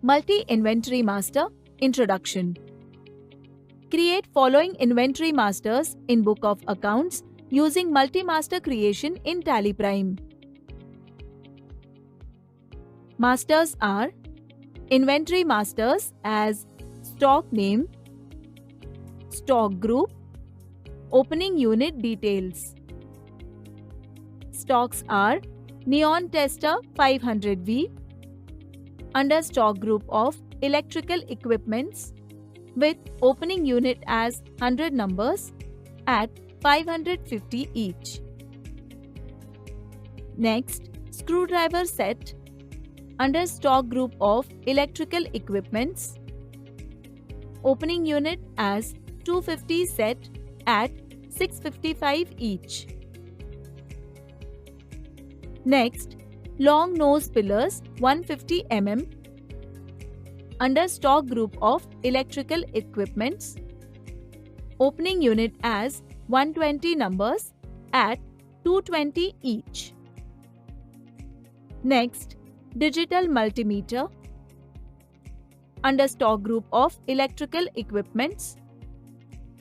Multi-Inventory Master Introduction. Create following inventory masters in Book of Accounts using multi-master creation in Tally Prime. Masters are inventory masters as stock name, stock group, opening unit details. Stocks are Neon Tester 500V under stock group of electrical equipments with opening unit as 100 numbers at 550 each. Next, screwdriver set under stock group of electrical equipments, opening unit as 250 set at 655 each. Next, long nose pillars 150 mm under stock group of electrical equipments, opening unit as 120 numbers at 220 each. Next, digital multimeter under stock group of electrical equipments,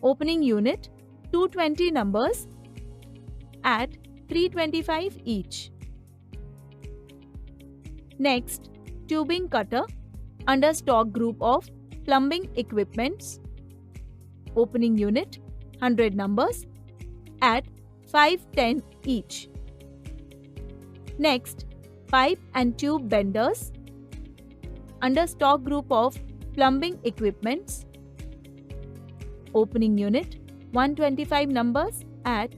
opening unit 220 numbers at 325 each. Next, tubing cutter under stock group of plumbing equipments, opening unit 100 numbers at 510 each. Next, pipe and tube benders under stock group of plumbing equipments, opening unit 125 numbers at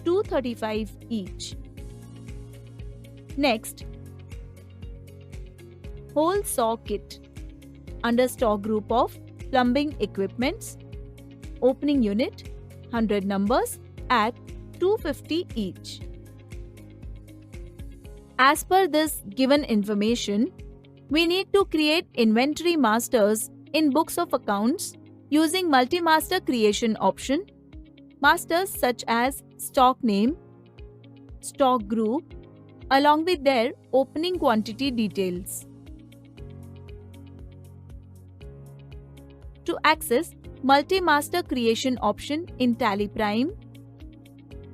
235 each. Next, hole saw kit under stock group of plumbing equipments, opening unit 100 numbers at 250 each. As per this given information, we need to create inventory masters in books of accounts using multi-master creation option. Masters such as stock name, stock group, along with their opening quantity details. To access multi-master creation option in Tally Prime,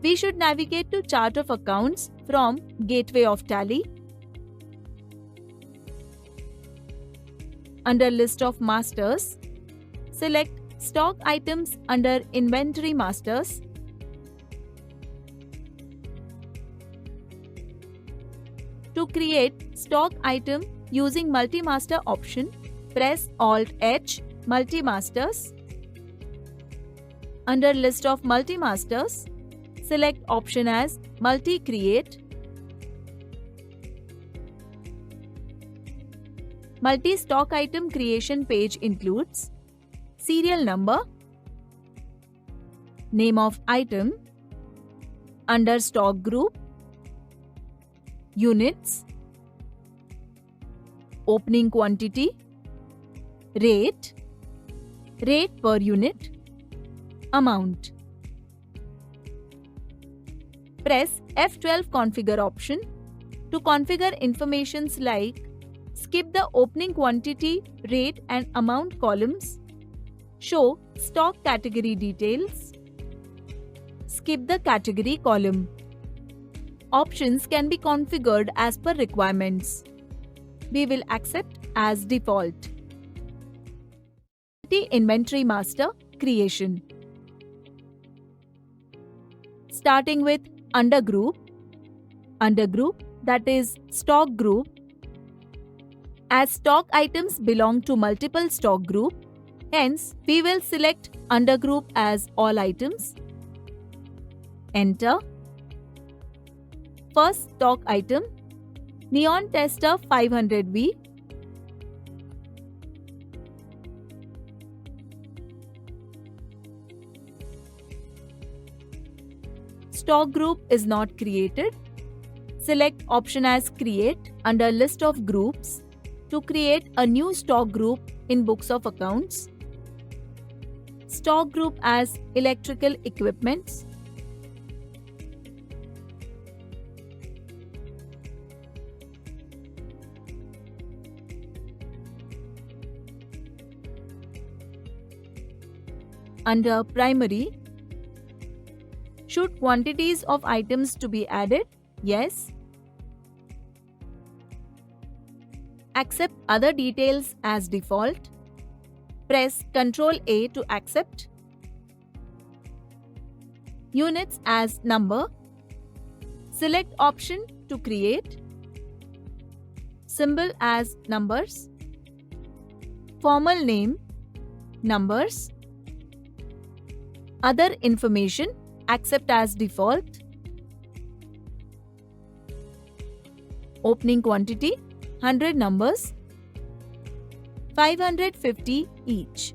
we should navigate to Chart of Accounts from Gateway of Tally. Under List of Masters, select Stock Items under Inventory Masters. To create stock item using multi-master option, press Alt-H Multi-Masters. Under List of Multi-Masters, select option as Multi-Create. Multi-stock item creation page includes serial number, name of item, under stock group, units, opening quantity, rate per unit, amount. Press F12 configure option to configure informations like skip the opening quantity, rate and amount columns, show stock category details, skip the category column. Options can be configured as per requirements. We will accept as default. Multi-Inventory Master creation. Starting with undergroup that is stock group. As stock items belong to multiple stock group, hence we will select undergroup as all items. Enter. First stock item, Neon Tester 500V. Stock group is not created. Select option as Create under List of Groups to create a new stock group in Books of Accounts. Stock group as Electrical Equipments. Under Primary, should quantities of items to be added? Yes. Accept other details as default. Press Ctrl A to accept. Units as number. Select option to create. Symbol as numbers. Formal name, numbers. Other information, accept as default. Opening quantity, 100 numbers. 550 each.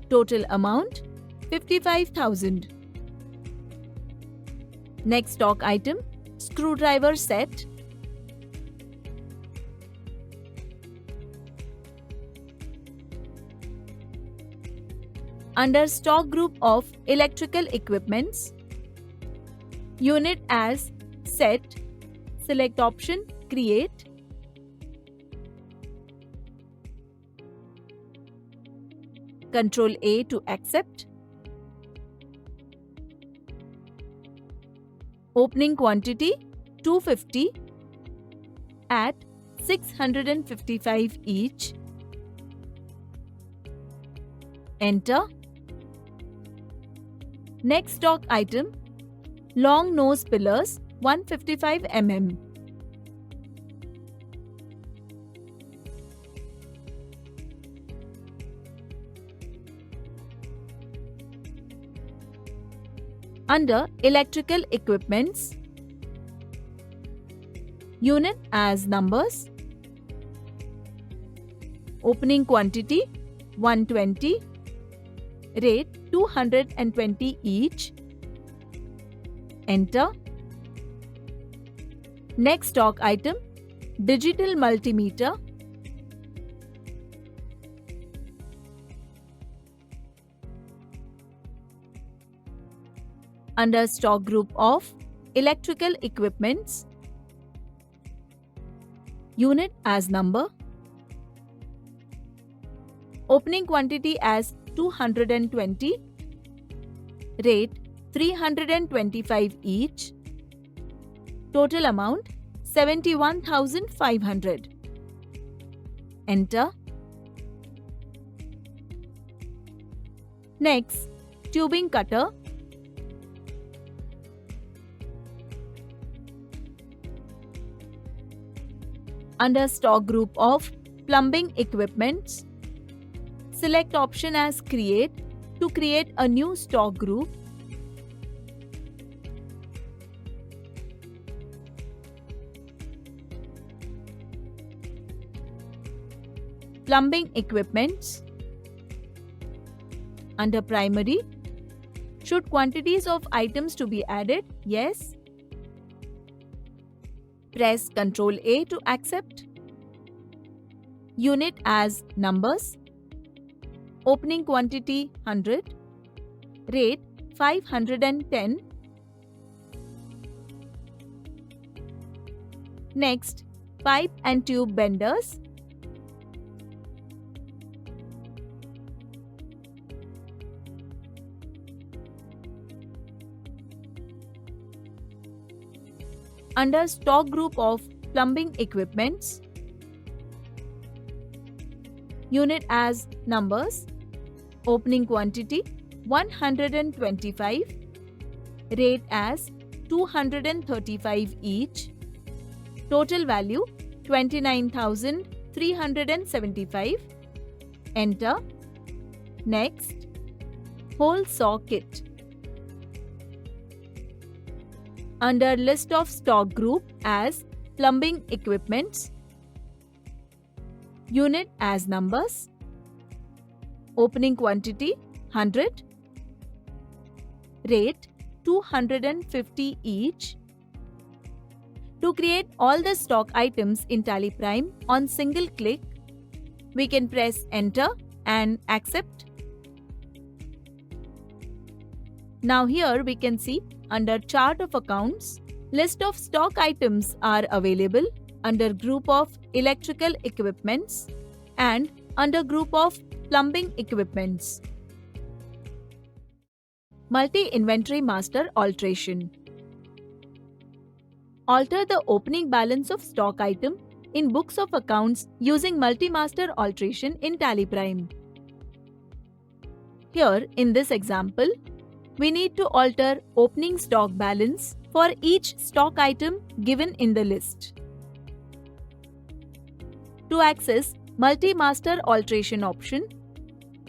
Total amount, 55,000. Next stock item, screwdriver set. Under stock group of electrical equipments, unit as set, select option create. Ctrl A to accept. Opening quantity 250 at 655 each. Enter. Next stock item, long nose pillars 155 mm. Under electrical equipments, unit as numbers. Opening quantity 120. Rate 220 each. Enter. Next stock item, digital multimeter. Under stock group of electrical equipments, unit as number. Opening quantity as 220. Rate 325 each. Total amount 71,500. Enter. Next, tubing cutter. Under stock group of plumbing equipments, select option as create to create a new stock group. Plumbing equipments. Under primary, should quantities of items to be added? Yes. Press Ctrl A to accept. Unit as numbers. Opening quantity 100. Rate 510. Next, pipe and tube benders. Under stock group of plumbing equipments, unit as numbers. Opening quantity 125. Rate as 235 each. Total value 29,375. Enter. Next, hole saw kit. Under list of stock group as plumbing equipments, unit as numbers. Opening quantity 100. Rate 250 each. To create all the stock items in Tally Prime on single click, we can press enter and accept. Now here we can see under chart of accounts, list of stock items are available under group of electrical equipments and under group of plumbing equipments. Multi-inventory master alteration. Alter the opening balance of stock item in books of accounts using multi-master alteration in Tally Prime. Here, in this example, we need to alter opening stock balance for each stock item given in the list. To access multi-master alteration option,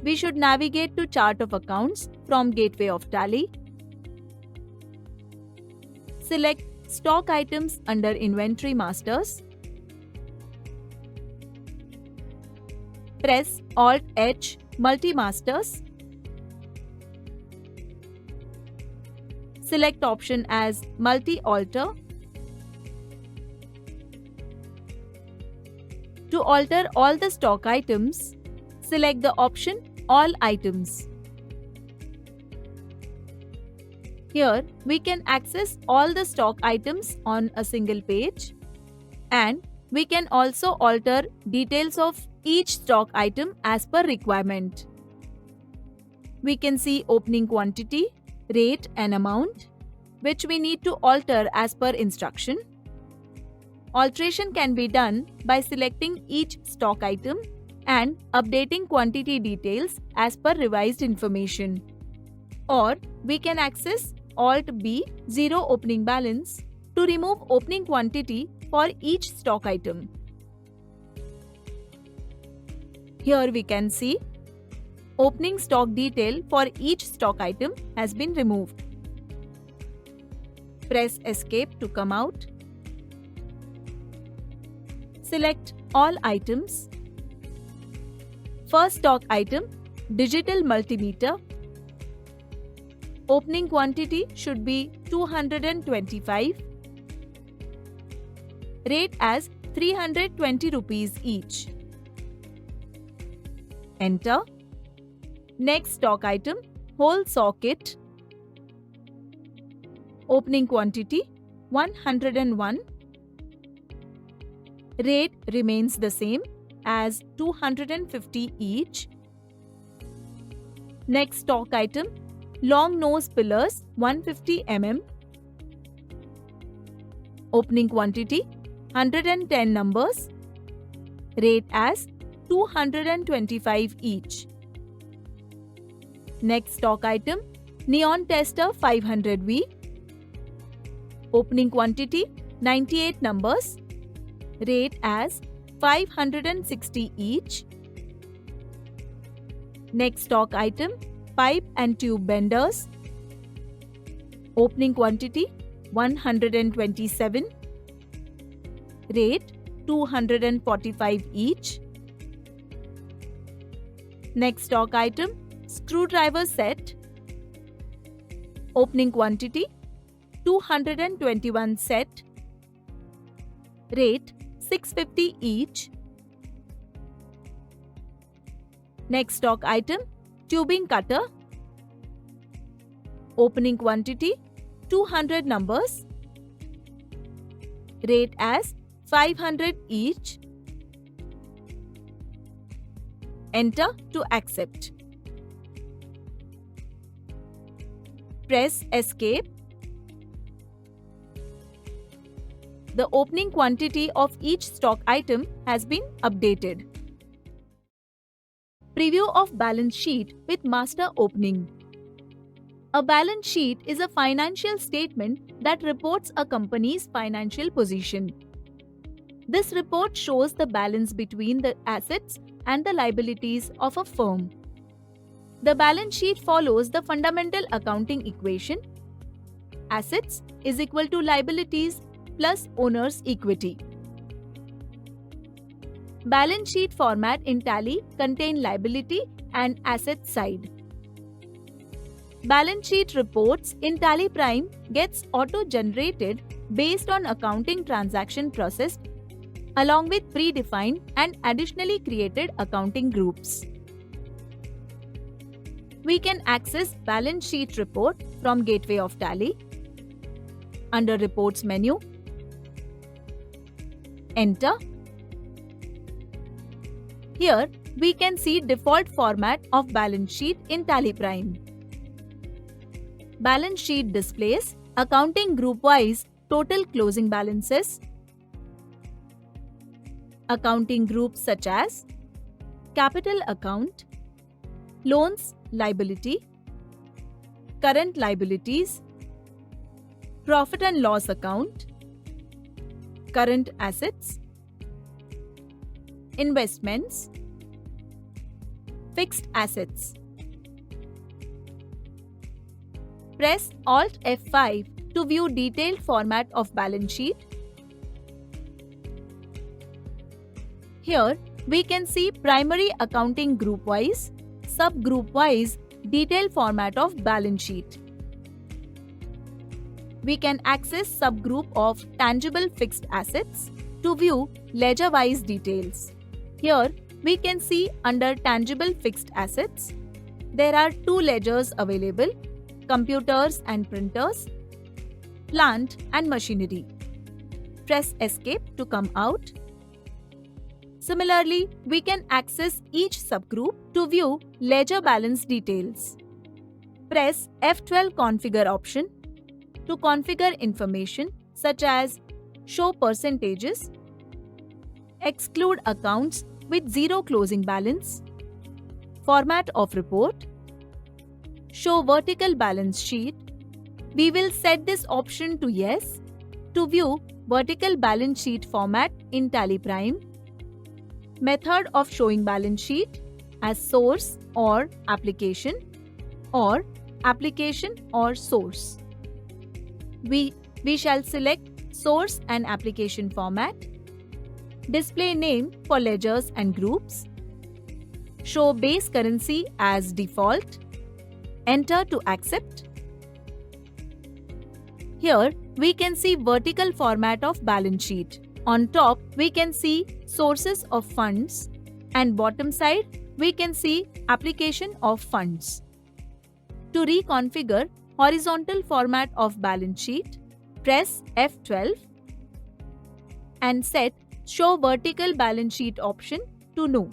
we should navigate to Chart of Accounts from Gateway of Tally. Select Stock Items under Inventory Masters. Press Alt-H Multi-Masters. Select option as Multi-Alter. To alter all the stock items, select the option All Items. Here, we can access all the stock items on a single page, and we can also alter details of each stock item as per requirement. We can see opening quantity, rate and amount, which we need to alter as per instruction. Alteration can be done by selecting each stock item and updating quantity details as per revised information. Or we can access Alt-B Zero Opening Balance to remove opening quantity for each stock item. Here we can see opening stock detail for each stock item has been removed. Press Escape to come out. Select All Items. First stock item, Digital Multimeter. Opening quantity should be 225. Rate as 320 rupees each. Enter. Next stock item, Whole Socket. Opening quantity 101. Rate remains the same as 250 each. Next stock item, Long Nose Pillars 150 mm. Opening quantity 110 numbers. Rate as 225 each. Next stock item, Neon Tester 500V. Opening quantity 98 numbers. Rate as 560 each. Next stock item, Pipe and Tube Benders. Opening quantity 127. Rate 245 each. Next stock item, Screwdriver Set. Opening quantity 221 set. Rate 650 each. Next stock item, Tubing Cutter. Opening quantity 200 numbers. Rate as 500 each. Enter to accept. Press Escape. The opening quantity of each stock item has been updated. Preview of balance sheet with master opening. A balance sheet is a financial statement that reports a company's financial position. This report shows the balance between the assets and the liabilities of a firm. The balance sheet follows the fundamental accounting equation: assets is equal to liabilities plus owner's equity. Balance sheet format in Tally contain liability and asset side. Balance sheet reports in Tally Prime gets auto-generated based on accounting transaction process along with predefined and additionally created accounting groups. We can access balance sheet report from Gateway of Tally. Under Reports menu, enter. Here, we can see default format of balance sheet in Tally Prime. Balance sheet displays accounting group-wise total closing balances, accounting groups such as capital account, loans liability, current liabilities, profit and loss account, current assets, investments, fixed assets. Press Alt F5 to view detailed format of balance sheet. Here, we can see primary accounting group-wise, subgroup-wise detailed format of balance sheet. We can access subgroup of tangible fixed assets to view ledger-wise details. Here, we can see under tangible fixed assets, there are two ledgers available: computers and printers, plant and machinery. Press Escape to come out. Similarly, we can access each subgroup to view ledger balance details. Press F12 Configure option to configure information such as show percentages, exclude accounts with zero closing balance, format of report, show vertical balance sheet. We will set this option to yes to view vertical balance sheet format in Tally Prime. Method of showing balance sheet as source or application or source. We shall select source and application format. Display name for ledgers and groups. Show base currency as default. Enter to accept. Here we can see vertical format of balance sheet. On top we can see sources of funds and bottom side we can see application of funds. To reconfigure horizontal format of balance sheet, press F12 and set Show Vertical Balance Sheet option to No.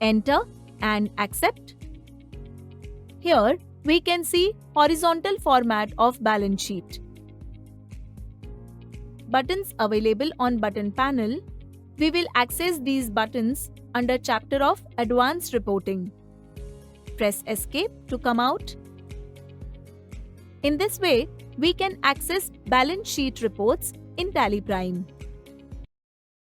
Enter and accept. Here we can see horizontal format of balance sheet. Buttons available on button panel. We will access these buttons under chapter of Advanced Reporting. Press Escape to come out. In this way, we can access balance sheet reports in Tally Prime.